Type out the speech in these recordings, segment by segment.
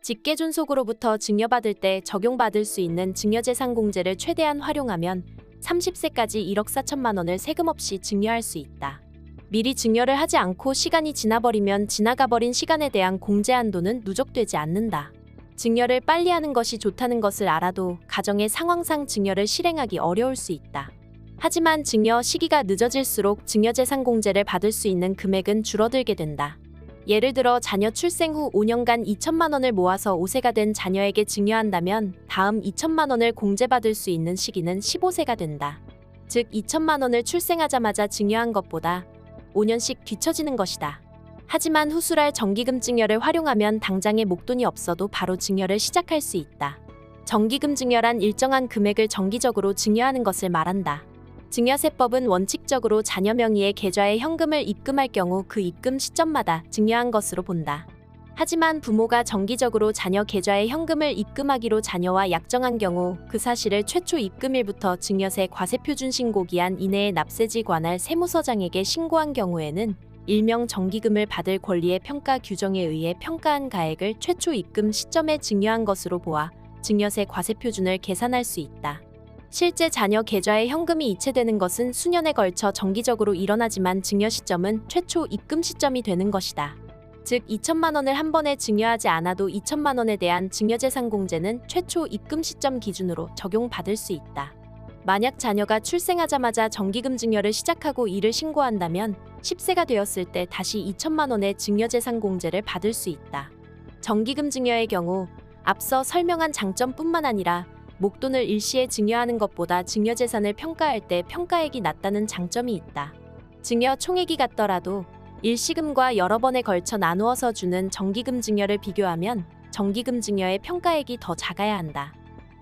직계존속으로부터 증여받을 때 적용받을 수 있는 증여재산공제를 최대한 활용하면 30세까지 1억 4천만 원을 세금 없이 증여할 수 있다. 미리 증여를 하지 않고 시간이 지나버리면 지나가버린 시간에 대한 공제 한도는 누적되지 않는다. 증여를 빨리 하는 것이 좋다는 것을 알아도 가정의 상황상 증여를 실행하기 어려울 수 있다. 하지만 증여 시기가 늦어질수록 증여재산공제를 받을 수 있는 금액은 줄어들게 된다. 예를 들어 자녀 출생 후 5년간 2천만 원을 모아서 5세가 된 자녀에게 증여한다면 다음 2천만 원을 공제받을 수 있는 시기는 15세가 된다. 즉 2천만 원을 출생하자마자 증여한 것보다 5년씩 뒤처지는 것이다. 하지만 후술할 정기금 증여를 활용하면 당장에 목돈이 없어도 바로 증여를 시작할 수 있다. 정기금 증여란 일정한 금액을 정기적으로 증여하는 것을 말한다. 증여세법은 원칙적으로 자녀 명의의 계좌에 현금을 입금할 경우 그 입금 시점마다 증여한 것으로 본다. 하지만 부모가 정기적으로 자녀 계좌에 현금을 입금하기로 자녀와 약정한 경우 그 사실을 최초 입금일부터 증여세 과세표준 신고기한 이내에 납세지 관할 세무서장에게 신고한 경우에는 일명 정기금을 받을 권리의 평가 규정에 의해 평가한 가액을 최초 입금 시점에 증여한 것으로 보아 증여세 과세표준을 계산할 수 있다. 실제 자녀 계좌에 현금이 이체되는 것은 수년에 걸쳐 정기적으로 일어나지만 증여 시점은 최초 입금 시점이 되는 것이다. 즉 2천만 원을 한 번에 증여하지 않아도 2천만 원에 대한 증여재산공제는 최초 입금 시점 기준으로 적용받을 수 있다. 만약 자녀가 출생하자마자 정기금 증여를 시작하고 이를 신고한다면 10세가 되었을 때 다시 2천만 원의 증여재산공제를 받을 수 있다. 정기금 증여의 경우 앞서 설명한 장점뿐만 아니라 목돈을 일시에 증여하는 것보다 증여재산을 평가할 때 평가액이 낮다는 장점이 있다. 증여 총액이 같더라도 일시금과 여러 번에 걸쳐 나누어서 주는 정기금 증여를 비교하면 정기금 증여의 평가액이 더 작아야 한다.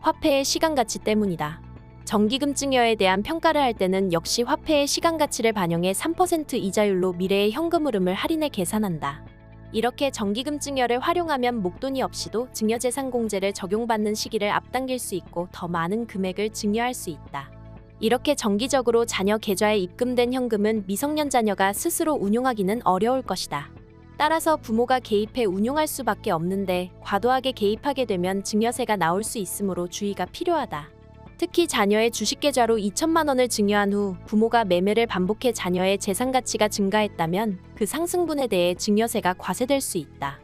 화폐의 시간가치 때문이다. 정기금 증여에 대한 평가를 할 때는 역시 화폐의 시간가치를 반영해 3% 이자율로 미래의 현금 흐름을 할인해 계산한다. 이렇게 정기금 증여를 활용하면 목돈이 없이도 증여재산공제를 적용받는 시기를 앞당길 수 있고 더 많은 금액을 증여할 수 있다. 이렇게 정기적으로 자녀 계좌에 입금된 현금은 미성년 자녀가 스스로 운용하기는 어려울 것이다. 따라서 부모가 개입해 운용할 수밖에 없는데 과도하게 개입하게 되면 증여세가 나올 수 있으므로 주의가 필요하다. 특히 자녀의 주식계좌로 2천만 원을 증여한 후 부모가 매매를 반복해 자녀의 재산가치가 증가했다면 그 상승분에 대해 증여세가 과세될 수 있다.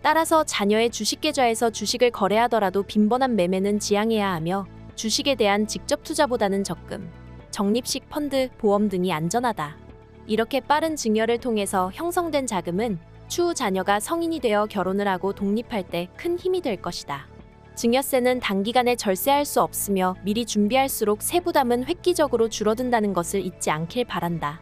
따라서 자녀의 주식계좌에서 주식을 거래하더라도 빈번한 매매는 지양해야 하며 주식에 대한 직접 투자보다는 적금, 적립식 펀드, 보험 등이 안전하다. 이렇게 빠른 증여를 통해서 형성된 자금은 추후 자녀가 성인이 되어 결혼을 하고 독립할 때 큰 힘이 될 것이다. 증여세는 단기간에 절세할 수 없으며 미리 준비할수록 세부담은 획기적으로 줄어든다는 것을 잊지 않길 바란다.